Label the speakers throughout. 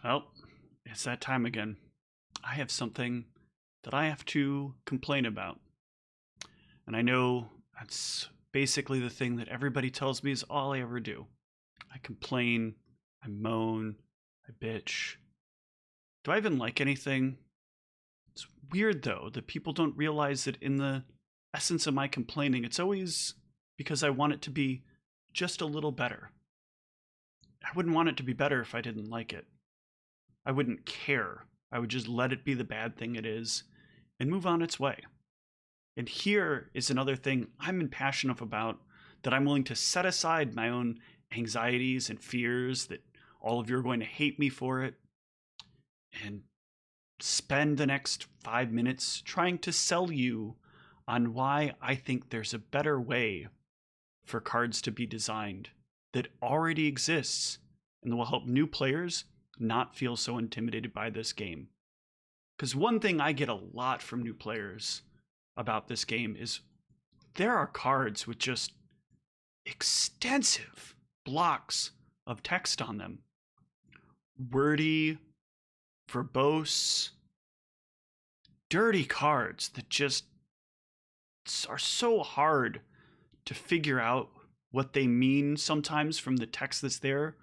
Speaker 1: Well, it's that time again. I have something that I have to complain about. And I know that's basically the thing that everybody tells me is all I ever do. I complain, I moan, I bitch. Do I even like anything? It's weird though that people don't realize that in the essence of my complaining, it's always because I want it to be just a little better. I wouldn't want it to be better if I didn't like it. I wouldn't care. I would just let it be the bad thing it is and move on its way. And here is another thing I'm passionate about, that I'm willing to set aside my own anxieties and fears that all of you are going to hate me for it, and spend the next 5 minutes trying to sell you on why I think there's a better way for cards to be designed that already exists and that will help new players not feel so intimidated by this game. Because one thing I get a lot from new players about this game is there are cards with just extensive blocks of text on them. Wordy, verbose, dirty cards that just are so hard to figure out what they mean sometimes from the text that's there,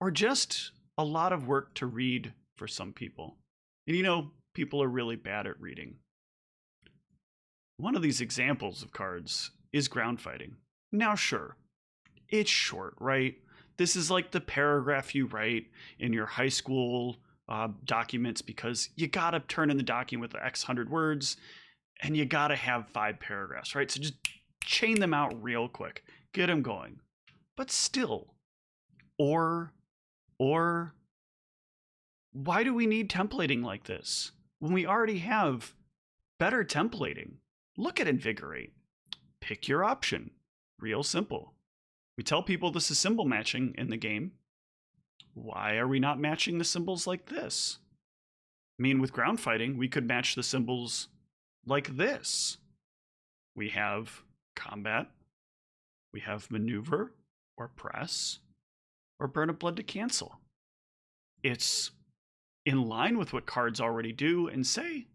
Speaker 1: or just a lot of work to read for some people. And people are really bad at reading. One of these examples of cards is ground fighting. Now, sure, it's short, right? This is like the paragraph you write in your high school documents, because you gotta turn in the document with X hundred words and you gotta have 5 paragraphs, right? So just chain them out real quick, get them going. But still, or why do we need templating like this when we already have better templating? Look at Invigorate. Pick your option. Real simple. We tell people this is symbol matching in the game. Why are we not matching the symbols like this? I mean, with ground fighting, we could match the symbols like this. We have combat, we have maneuver, or press, or burn of blood to cancel. It's in line with what cards already do and say.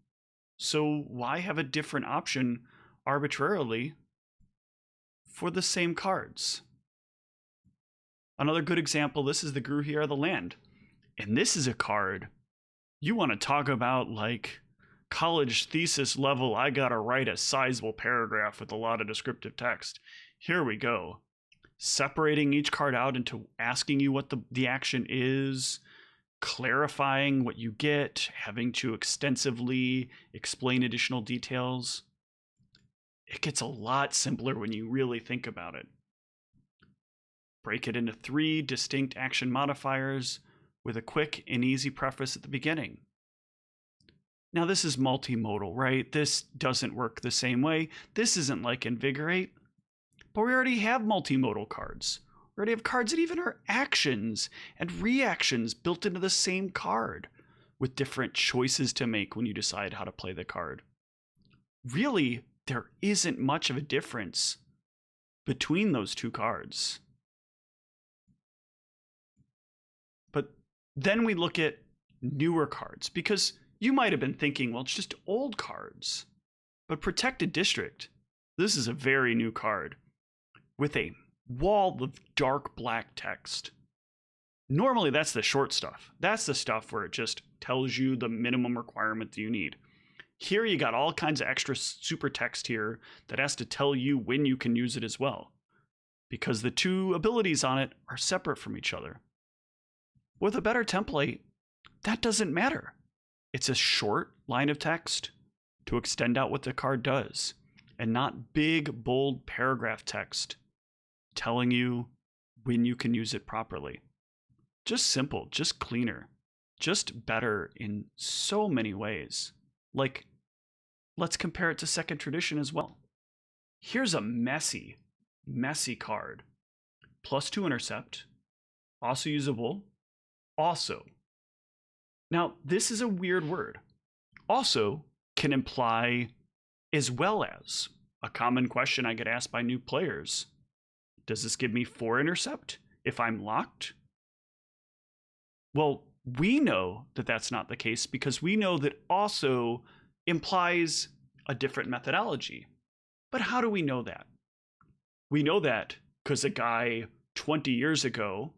Speaker 1: So why have a different option arbitrarily for the same cards? Another good example, this is the Gruhier of the Land. And this is a card you want to talk about like college thesis level, I gotta write a sizable paragraph with a lot of descriptive text. Here we go. Separating each card out into asking you what the action is, clarifying what you get, having to extensively explain additional details. It gets a lot simpler when you really think about it. Break it into 3 distinct action modifiers with a quick and easy preface at the beginning. Now this is multimodal, right? This doesn't work the same way. This isn't like Invigorate, but we already have multimodal cards. We already have cards that even are actions and reactions built into the same card, with different choices to make when you decide how to play the card. Really, there isn't much of a difference between those 2 cards. But then we look at newer cards, because you might have been thinking, well, it's just old cards. But Protected District, this is a very new card with a wall of dark black text. Normally, that's the short stuff. That's the stuff where it just tells you the minimum requirement that you need. Here you got all kinds of extra super text here that has to tell you when you can use it as well, because the 2 abilities on it are separate from each other. With a better template, that doesn't matter. It's a short line of text to extend out what the card does, and not big, bold paragraph text telling you when you can use it properly. Just simple, just cleaner, just better in so many ways. Like, let's compare it to Second Tradition as well. Here's a messy card. +2 intercept, also usable, also. Now, this is a weird word. Also can imply as well as. A common question I get asked by new players. Does this give me 4 intercept if I'm locked? Well, We know that that's not the case because we know that also implies a different methodology. But how do we know that? We know that because a guy 20 years ago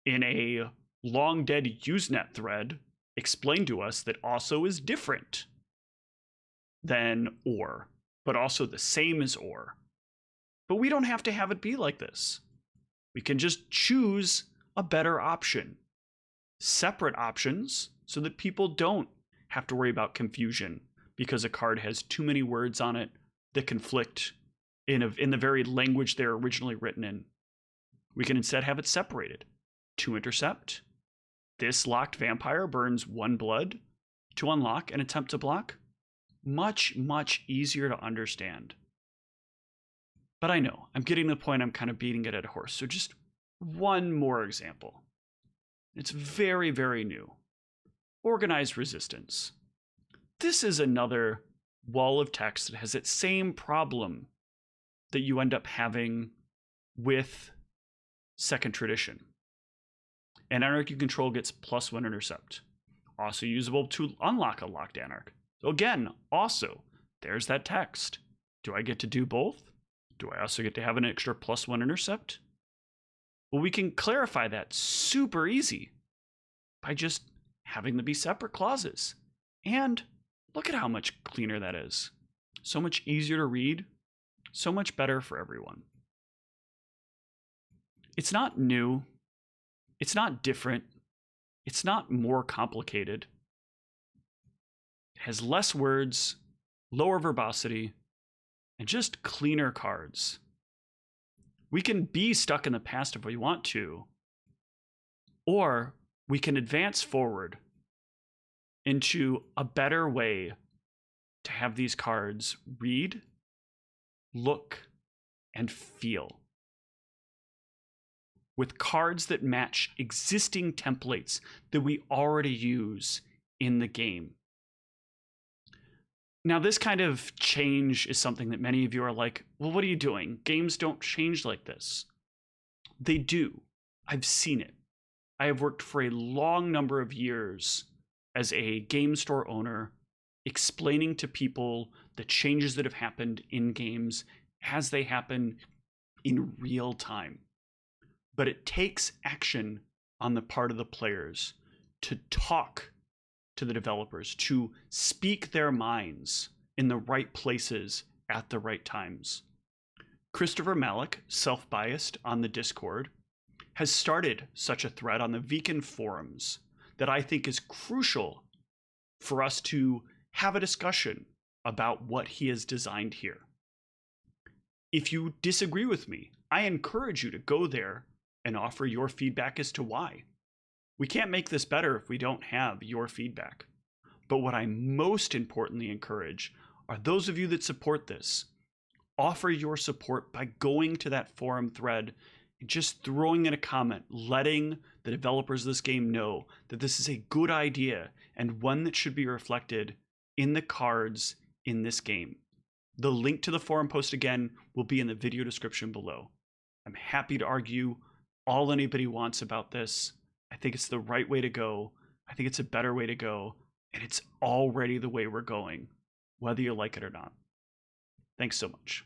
Speaker 1: in a long dead Usenet thread explained to us that also is different than or, but also the same as or. But we don't have to have it be like this. We can just choose a better option. Separate options so that people don't have to worry about confusion because a card has too many words on it that conflict in the very language they're originally written in. We can instead have it separated. To intercept, this locked vampire burns 1 blood. To unlock and attempt to block, much, much easier to understand. But I know, I'm getting to the point I'm kind of beating it at a horse, so just one more example. It's very, very new. Organized resistance. This is another wall of text that has that same problem that you end up having with second tradition. An anarch you control gets +1 intercept. Also usable to unlock a locked anarch. So again, also, there's that text. Do I get to do both? Do I also get to have an extra +1 intercept? Well, we can clarify that super easy by just having them be separate clauses. And look at how much cleaner that is. So much easier to read, so much better for everyone. It's not new. It's not different. It's not more complicated. It has less words, lower verbosity, and just cleaner cards. We can be stuck in the past if we want to, or we can advance forward into a better way to have these cards read, look, and feel. With cards that match existing templates that we already use in the game. Now, this kind of change is something that many of you are like, well, what are you doing? Games don't change like this. They do. I've seen it. I have worked for a long number of years as a game store owner, explaining to people the changes that have happened in games as they happen in real time. But it takes action on the part of the players to talk to the developers, to speak their minds in the right places at the right times. Christopher Malik, self-biased on the Discord, has started such a thread on the Vegan forums that I think is crucial for us to have a discussion about what he has designed here. If you disagree with me, I encourage you to go there and offer your feedback as to why. We can't make this better if we don't have your feedback. But what I most importantly encourage are those of you that support this. Offer your support by going to that forum thread and just throwing in a comment, letting the developers of this game know that this is a good idea and one that should be reflected in the cards in this game. The link to the forum post again will be in the video description below. I'm happy to argue all anybody wants about this. I think it's the right way to go. I think it's a better way to go. And it's already the way we're going, whether you like it or not. Thanks so much.